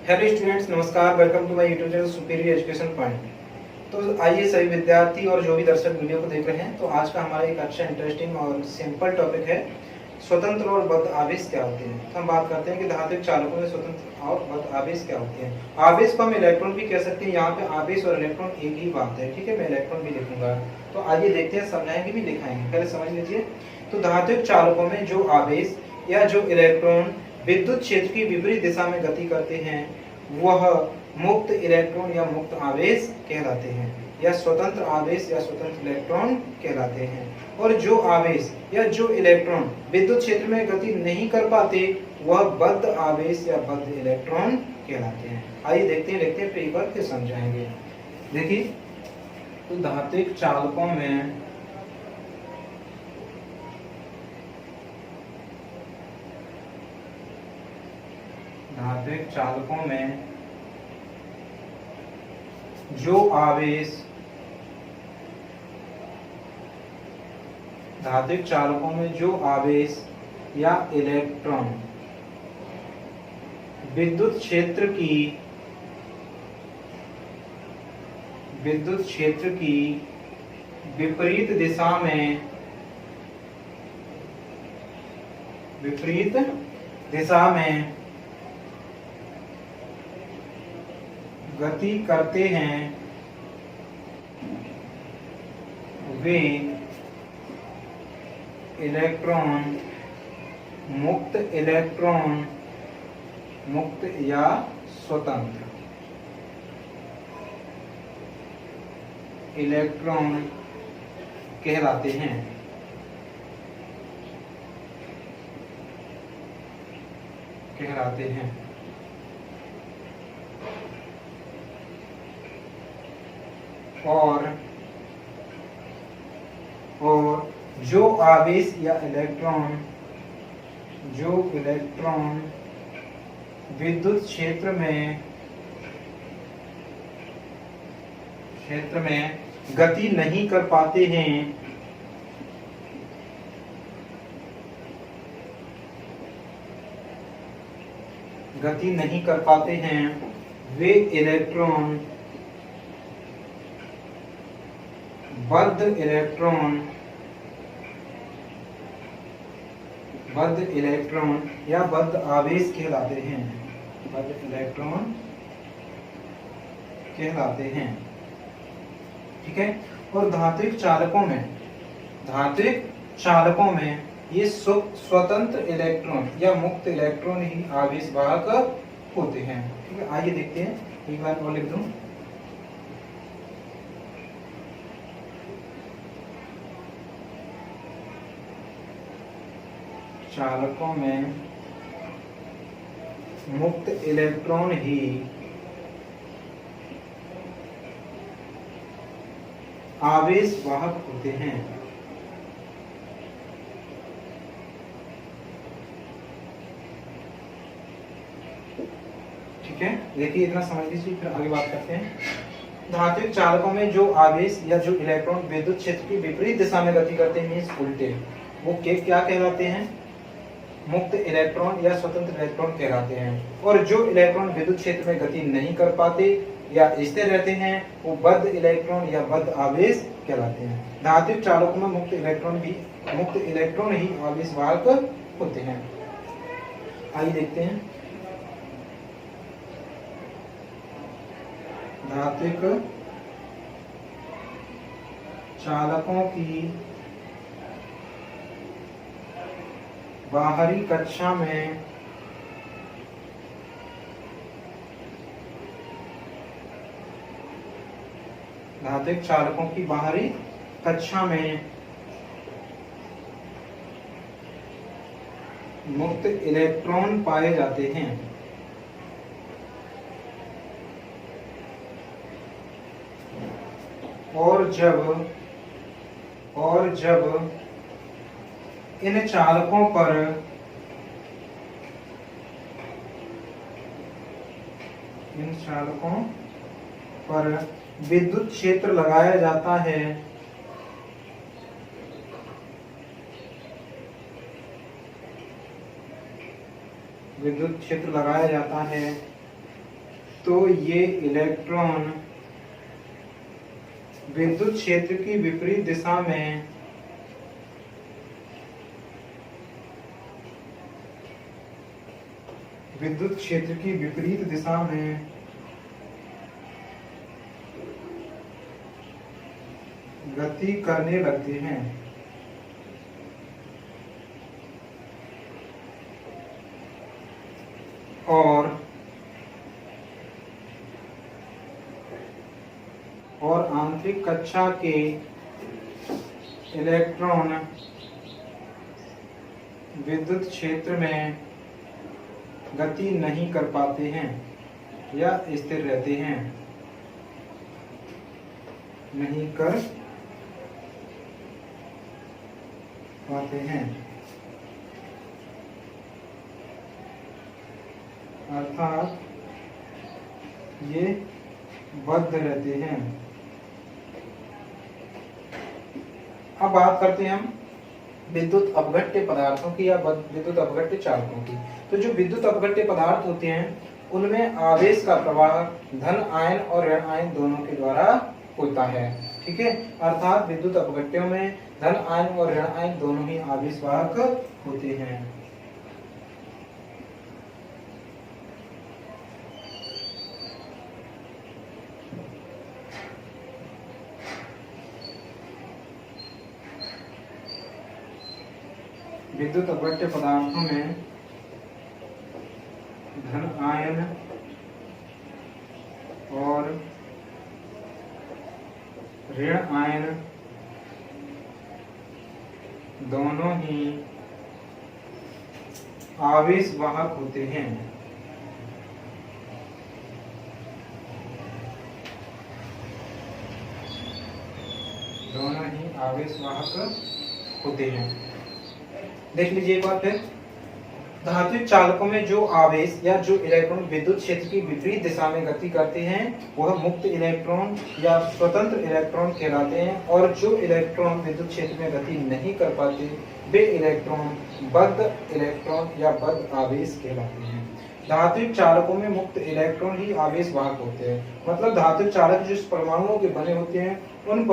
Hello students, नमस्कार। Welcome to my YouTube channel superior education point. तो आइए सभी विद्यार्थी और जो भी दर्शक वीडियो को देख रहे हैं, तो आज का हमारा एक अच्छा इंटरेस्टिंग और सिंपल टॉपिक है, स्वतंत्र और बद्ध आवेश क्या होते हैं। तो हम बात करते हैं कि धात्विक चालकों में स्वतंत्र और बद्ध आवेश क्या होते हैं। आवेश को हम इलेक्ट्रॉन भी कह सकते हैं। यहाँ पे आवेश और इलेक्ट्रॉन एक ही बात है, ठीक है। मैं इलेक्ट्रॉन भी लिखूंगा, तो आइए देखते हैं, समझाएंगे भी दिखाएंगे। पहले समझ लीजिए। तो धात्विक चालकों में जो आवेश या जो इलेक्ट्रॉन विद्युत क्षेत्र की विपरीत दिशा में गति करते हैं, वह मुक्त इलेक्ट्रॉन या मुक्त आवेश कहलाते हैं, या स्वतंत्र आवेश या स्वतंत्र इलेक्ट्रॉन कहलाते हैं। और जो आवेश या जो इलेक्ट्रॉन विद्युत क्षेत्र में गति नहीं कर पाते, वह बद्ध आवेश या बद्ध इलेक्ट्रॉन कहलाते हैं। आइए देखते हैं, लिखते हैं, फिर एक बार फिर समझाएंगे। देखिए, तो धात्विक चालकों में जो आवेश धात्विक चालकों में जो आवेश या इलेक्ट्रॉन विद्युत क्षेत्र की विपरीत दिशा में गति करते हैं, वे इलेक्ट्रॉन मुक्त या स्वतंत्र इलेक्ट्रॉन कहलाते हैं। और जो आवेश या इलेक्ट्रॉन विद्युत क्षेत्र में गति नहीं कर पाते हैं, वे इलेक्ट्रॉन बद्ध इलेक्ट्रॉन या बद्ध आवेश कहलाते हैं। ठीक है। और धात्विक चालकों में ये स्वतंत्र इलेक्ट्रॉन या मुक्त इलेक्ट्रॉन ही आवेश वाहक होते हैं। ठीक है, आइए देखते हैं, एक बार और लिख दूं। चालकों में मुक्त इलेक्ट्रॉन ही आवेश वाहक होते हैं। ठीक है, देखिए, इतना समझ लीजिए, फिर आगे बात करते हैं। धात्विक चालकों में जो आवेश या जो इलेक्ट्रॉन विद्युत क्षेत्र की विपरीत दिशा में गति करते हैं, मींस उल्टे, वो क्या कहलाते हैं? मुक्त इलेक्ट्रॉन या स्वतंत्र इलेक्ट्रॉन कहलाते हैं। और जो इलेक्ट्रॉन विद्युत क्षेत्र में गति नहीं कर पाते या स्थिर रहते हैं, वो बद्ध इलेक्ट्रॉन या बद्ध आवेश कहलाते हैं। धात्विक चालकों में मुक्त इलेक्ट्रॉन ही आवेश वाहक होते हैं। आइए देखते हैं। धात्विक चालकों की बाहरी कक्षा में मुक्त इलेक्ट्रॉन पाए जाते हैं। और जब इन चालकों पर विद्युत क्षेत्र लगाया जाता है, विद्युत क्षेत्र लगाया जाता है, तो ये इलेक्ट्रॉन विद्युत क्षेत्र की विपरीत दिशा में विद्युत क्षेत्र की विपरीत दिशा में गति करने लगते हैं। और आंतरिक कक्षा के इलेक्ट्रॉन विद्युत क्षेत्र में गति नहीं कर पाते हैं या स्थिर रहते हैं, नहीं कर पाते हैं, अर्थात ये बद्ध रहते हैं। अब बात करते हैं हम विद्युत अपघट्य पदार्थों की या विद्युत अपघट्य चालकों की। तो जो विद्युत अपघट्य पदार्थ होते हैं उनमें आवेश का प्रवाह धन आयन और ऋण आयन दोनों के द्वारा होता है। ठीक है, अर्थात विद्युत अपघट्यों में धन आयन और ऋण आयन दोनों ही आवेश वाहक होते हैं। विद्युत अपघट्य पदार्थों में धन आयन और ऋण आयन दोनों ही आवेश वाहक होते हैं। दोनों ही आवेश वाहक होते हैं। देख लीजिए एक बार फिर, धात्विक चालकों में जो आवेश या जो इलेक्ट्रॉन विद्युत क्षेत्र की विपरीत दिशा में गति करते हैं वह मुक्त इलेक्ट्रॉन या स्वतंत्र इलेक्ट्रॉन कहलाते हैं, और जो इलेक्ट्रॉन विद्युत क्षेत्र में गति नहीं कर पाते वे इलेक्ट्रॉन बद्ध इलेक्ट्रॉन या बद्ध आवेश कहलाते हैं। धात्विक चालकों में मुक्त इलेक्ट्रॉन ही आवेश वाहक होते हैं, मतलब धात्विक चालक जिस परमाणुओं के बने होते हैं उन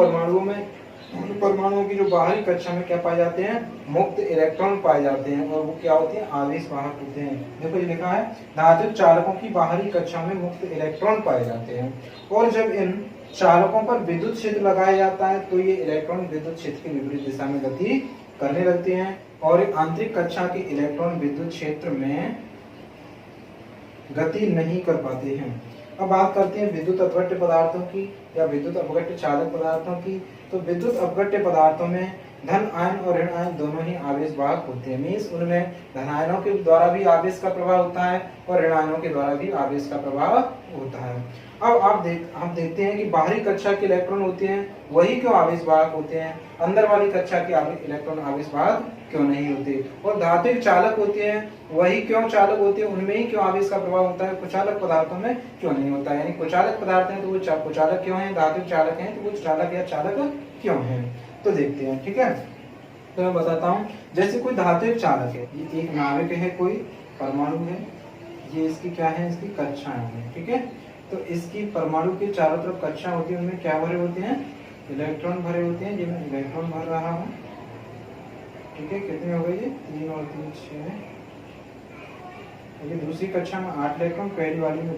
परमाणुओं की जो बाहरी कक्षा में क्या पाए जाते हैं, मुक्त इलेक्ट्रॉन पाए जाते हैं, और वो क्या होते हैं, आवेश वाहक होते हैं। देखो ये लिखा है धात्विक चालकों की बाहरी कक्षा में मुक्त इलेक्ट्रॉन पाए जाते हैं, और जब इन चालकों पर विद्युत क्षेत्र लगाया जाता है तो ये इलेक्ट्रॉन विद्युत क्षेत्र की विपरीत दिशा में गति करने लगते हैं, और आंतरिक कक्षा के इलेक्ट्रॉन विद्युत क्षेत्र में गति नहीं कर पाते हैं। अब बात करते हैं विद्युत अपघट्य पदार्थों की या विद्युत अपघट्य चालक पदार्थों की। तो विद्युत अपघट्य पदार्थों में धन आयन और ऋण आयन दोनों ही आवेश वाहक होते हैं, मीन्स उनमें धन आयनों के द्वारा भी आवेश का प्रवाह होता है और ऋण आयनों के द्वारा भी आवेश का प्रवाह होता है। अब हम देखते हैं कि बाहरी कक्षा के इलेक्ट्रॉन होते हैं वही क्यों आवेश वाहक होते हैं, अंदर वाली कक्षा के इलेक्ट्रॉन आवेश वाहक क्यों नहीं होते, और धात्विक चालक होते हैं वही क्यों चालक होते हैं, उनमें ही क्यों आवेश का प्रभाव होता है, कुचालक पदार्थों में क्यों नहीं होता है। यानी कुचालक पदार्थ हैं तो वो कुचालक क्यों हैं, धात्विक चालक हैं तो वो चालक या चालक क्यों हैं, तो देखते हैं। ठीक है, तो मैं बताता हूँ। जैसे कोई धात्विक चालक है, ये एक नाविक है, कोई परमाणु है, ये इसकी क्या है, इसकी कक्षाएं हैं। ठीक है, तो इसकी परमाणु के चारों तरफ कक्षा होती है, उनमें क्या भरे होते हैं, इलेक्ट्रॉन भरे होते हैं। जिनमें इलेक्ट्रॉन भर रहा हूँ, ठीक है, कितने हो गए ये, 3 और 3 6। ये दूसरी कक्षा में 8 इलेक्ट्रॉन, पहली वाली में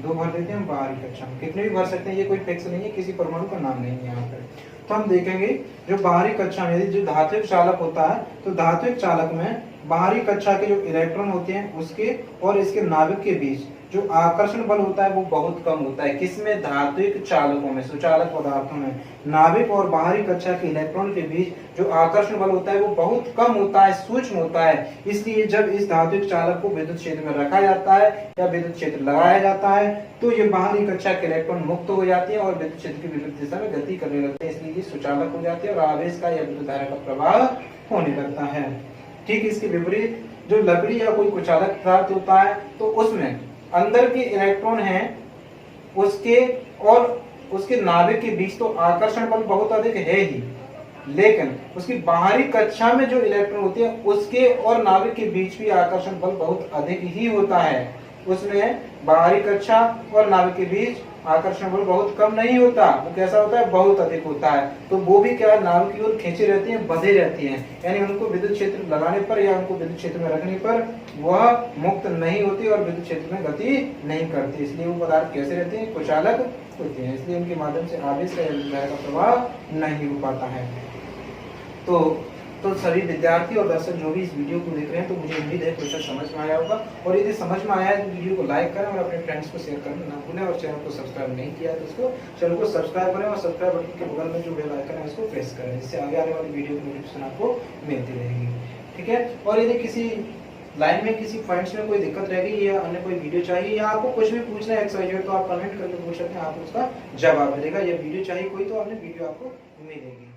2 भर देते हैं हम बाहरी कक्षा में, कितने भी भर सकते हैं, ये कोई फिक्स नहीं है, किसी परमाणु का नाम नहीं है यहाँ पर। तो हम देखेंगे जो बाहरी कक्षा में जो धात्विक चालक होता है, तो धात्विक चालक में बाहरी कक्षा के जो इलेक्ट्रॉन होते हैं उसके और इसके नाभिक के बीच जो आकर्षण बल होता है वो बहुत कम होता है। किसमें, धात्विक चालकों में, सुचालक पदार्थों में नाभिक और बाहरी कक्षा के इलेक्ट्रॉन के बीच जो आकर्षण बल होता है वो बहुत कम होता है, सूक्ष्म होता है। इसलिए जब इस धात्विक चालक को विद्युत क्षेत्र में रखा जाता है या विद्युत क्षेत्र लगाया जाता है तो ये बाहरी कक्षा के इलेक्ट्रॉन मुक्त हो जाते हैं और विद्युत क्षेत्र की विपरीत दिशा में गति करने लगते हैं, इसलिए ये सुचालक हो जाते हैं और आवेश का या विद्युत धारा का प्रवाह होने लगता है। ठीक इसके विपरीत जो लकड़ी या कोई कुचालक पदार्थ होता है तो उसमें अंदर के इलेक्ट्रॉन हैं उसके और उसके नाभिक के बीच तो आकर्षण बल बहुत अधिक है ही, लेकिन उसकी बाहरी कक्षा में जो इलेक्ट्रॉन होते हैं उसके और नाभिक के बीच भी आकर्षण बल बहुत अधिक ही होता है। उसमें बाहरी कक्षा और नाभिक के बीच आकर्षण बल बहुत कम नहीं होता, वो कैसा होता है, बहुत अधिक होता है। तो वो भी क्या नाभिक की ओर खींची रहती हैं, बंधे रहती हैं, यानी उनको विद्युत क्षेत्र लगाने पर या उनको विद्युत क्षेत्र में रखने पर वह मुक्त नहीं होती और विद्युत क्षेत्र में गति नहीं करती। इसलिए वो पदार्थ कैसे रहते हैं, कुचालक होते हैं, इसलिए उनके माध्यम से आवेश का प्रवाह नहीं हो पाता है। तो सभी विद्यार्थी और दर्शक जो भी इस वीडियो को देख रहे हैं, तो मुझे उम्मीद है क्वेश्चन समझ में आया होगा, और यदि समझ में आया है तो वीडियो को लाइक करें और अपने फ्रेंड्स को शेयर करना ना भूलें, और चैनल को सब्सक्राइब नहीं किया है तो उसको चैनल को सब्सक्राइब करें और सब्सक्राइब बटन के बगल में जो बेल आइकन है उसको प्रेस करें, जिससे आगे आने वाली वीडियो की नोटिफिकेशन आपको मिलती रहेगी। ठीक है, और यदि किसी लाइन में किसी पॉइंट्स में कोई दिक्कत रहेगी या अन्य कोई वीडियो चाहिए या आपको कुछ भी पूछना है XYZ, तो आप कमेंट करके पूछ सकते हैं, आपको उसका जवाब मिलेगा। या वीडियो चाहिए कोई तो आपने वीडियो आपको मिलेगी।